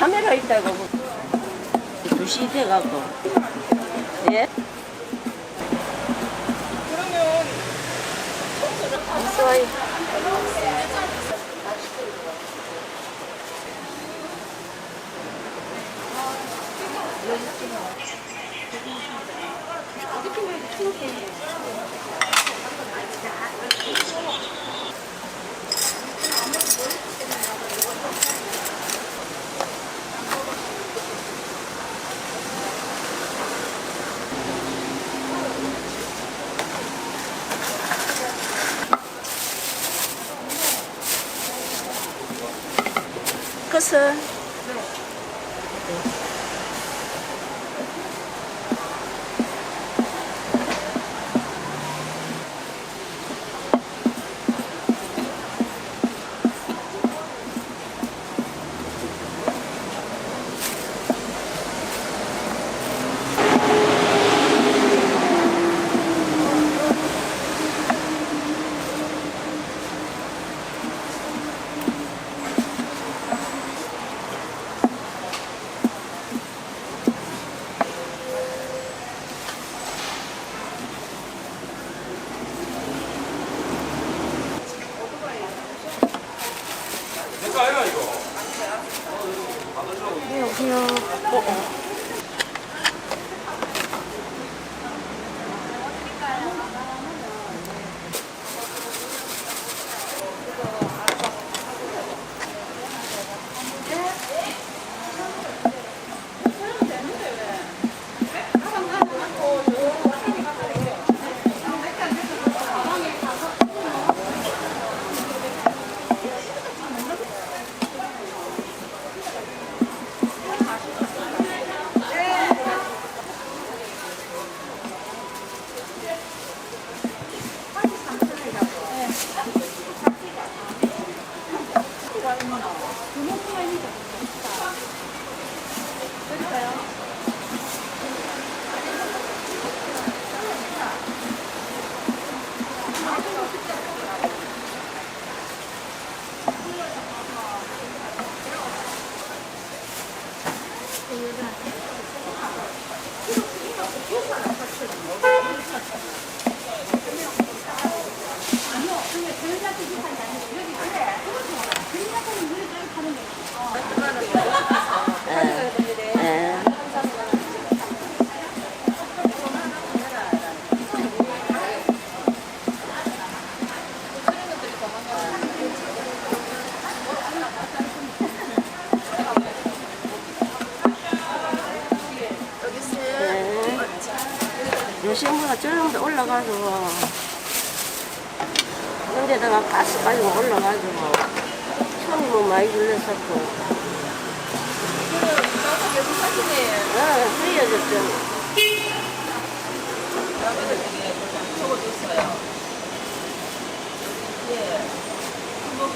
카메라 있다고 2시 돼갖고. 예? 그러면 있어요. 끝은 여기요. 요새보다 좀 더 올라가지고 근데다가 가스 빠지고 올라가지고 손이 뭐 많이 눌렸었고 계속 사시네. 흐려졌죠. 적어줬어요. 예. 한번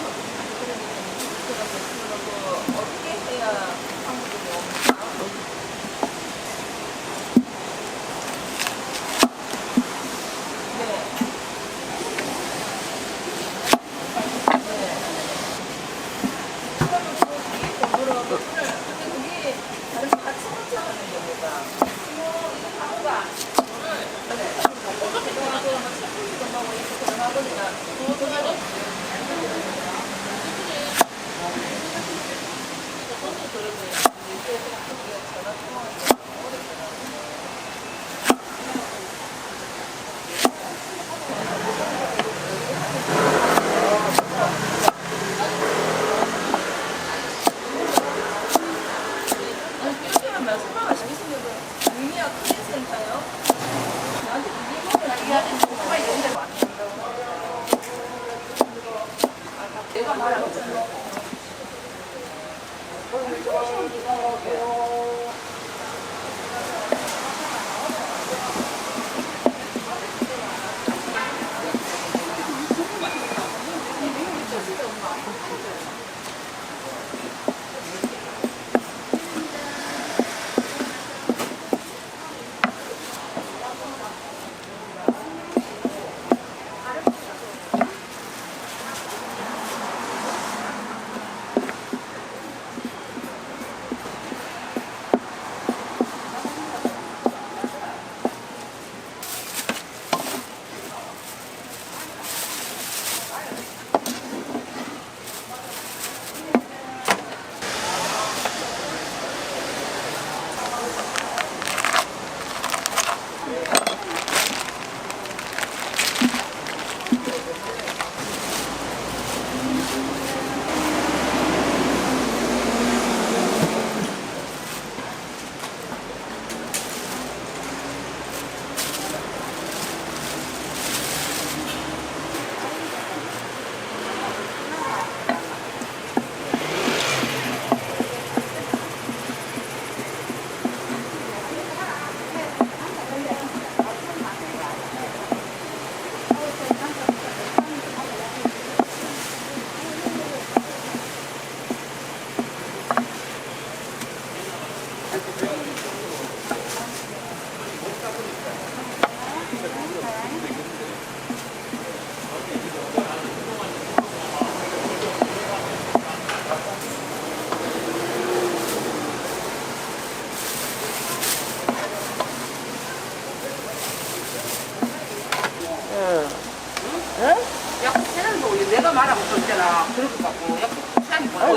어떻게 해야 한국이 옵니까?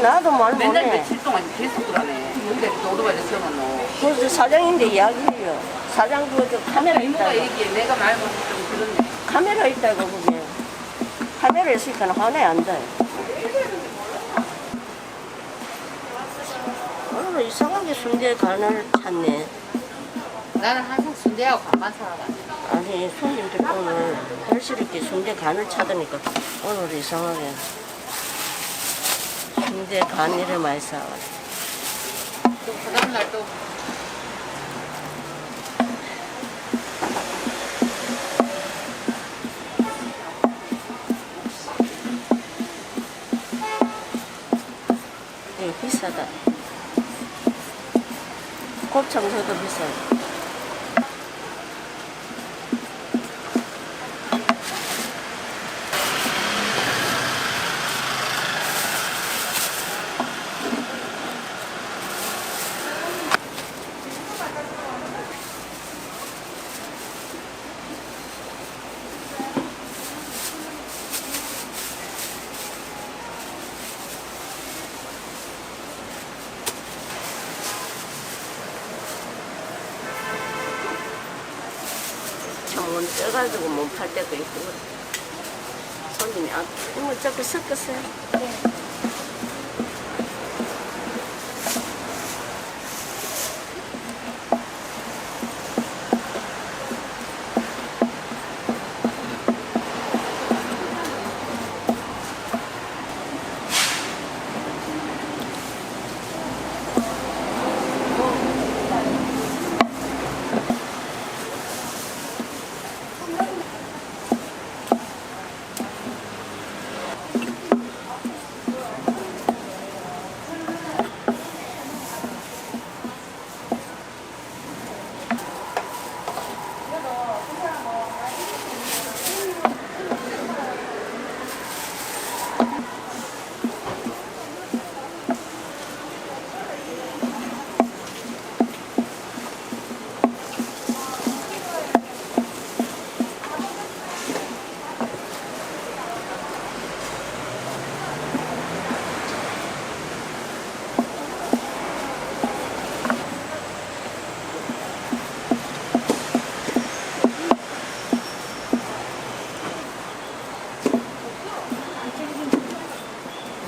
나도 말 맨날 못해. 며칠 동안 계속 그러네. 근데 오토바이를 세워놓고. 그래서 사장인데 이야기해요. 사장 그저 카메라 이모가 있다고. 얘기해. 내가 말 못해 좀 그렇네. 카메라 있다고 그게. 카메라 있으니까 화내 안 돼. 오늘 이상하게 순대 간을 찾네. 나는 항상 순대하고 밥만 사와가지고. 아니 손님들 오늘 헐스럽게 순대 간을 찾으니까 오늘 이상하게 순대 간이를 많이 사와가지고. 또 그다음날 또 예, 비싸다. 곱창서도 비싸다. 창문 쪄가지고 못 팔 때도 있고 그래. 손님이 이거 자꾸 섞었어요.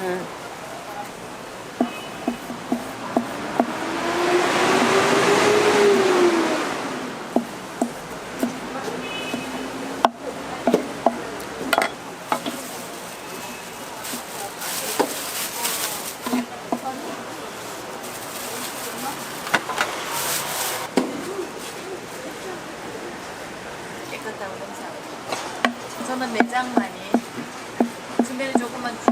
응. 깨끗하고 냄새. 저는 매장만이 순대를 조금만 주세요.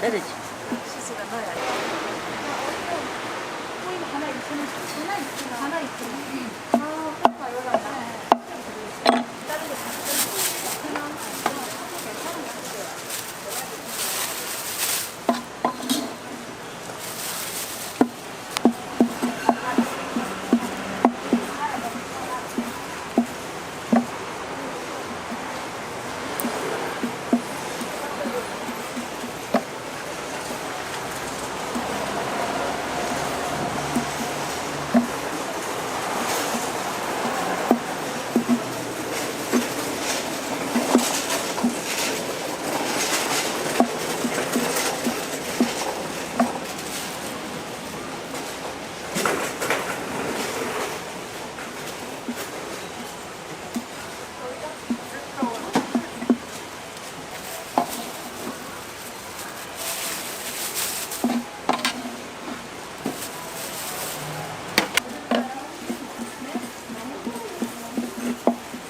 떨어지. 치즈가 넣어야 돼.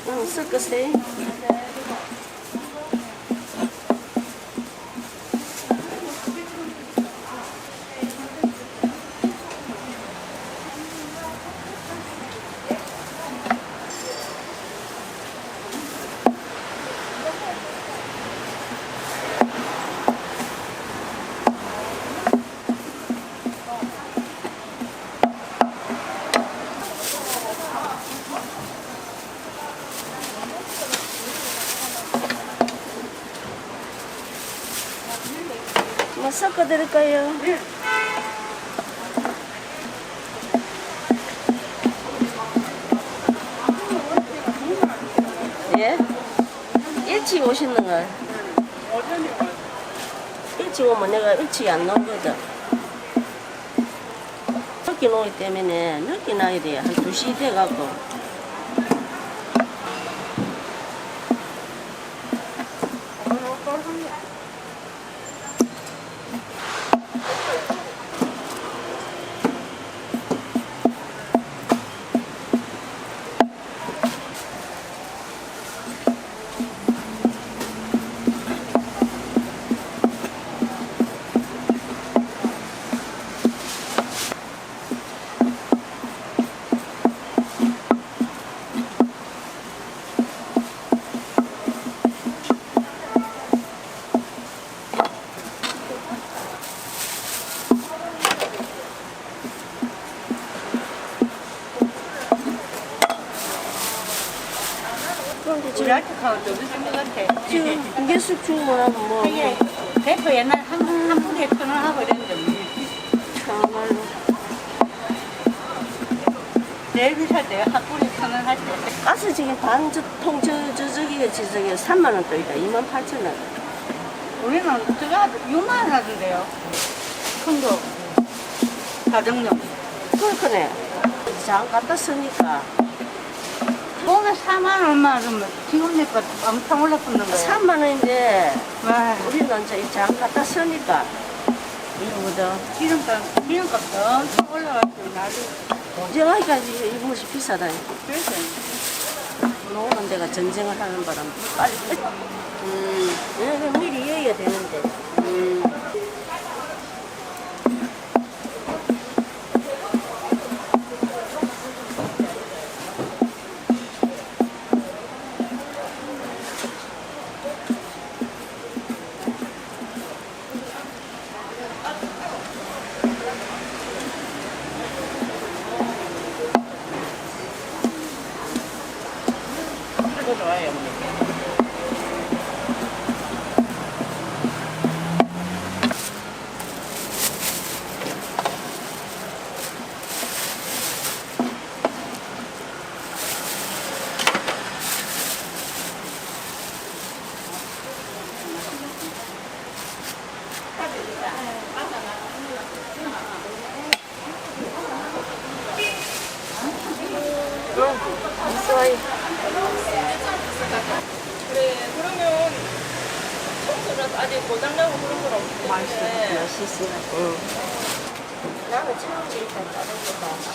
응, 섞으세요. 한번 섞어 드릴까요? 예? 일찍 오시는 걸. 일찍 오면 내가 일찍 안 나오거든. 늦게 나오기 때문에 늦게 나야 돼. 한 2시 돼갖고. 그런데 지금 우리한테하고 좀 비슷한 것 같아. 지금 무게수 주문하면 뭐 이게 대표 옛날 한 분에 1,000원 하고 이랬는데 정말로 내일 살 때 한 분에 1,000원 할 때. 가스 지금 반통 저기가 저기 3만 원 또 있다. 28,000원. 우리는 저거 6만 원 하던데요. 큰 거. 가정용. 그렇네. 장 갖다 쓰니까 오늘 4만 얼마 하면 지금 내가 엄청 올랐었는 거예요. 3만 원인데 와, 우리는 이제 장 갖다 쓰니까 이거보다 기름값도 엄청 올라갔어요. 나도. 전쟁하기까지 이것이 비싸다. 그래서. 노는 데가 전쟁을 하는 바람에 빨리 미리 여야 되는데. 이거 좋아요. 있어요. 그래, 그러면 청소는 아직 고장나고 그런 건 없는데. 맛있어. 응. 나는 처음에 일단 다른 거다.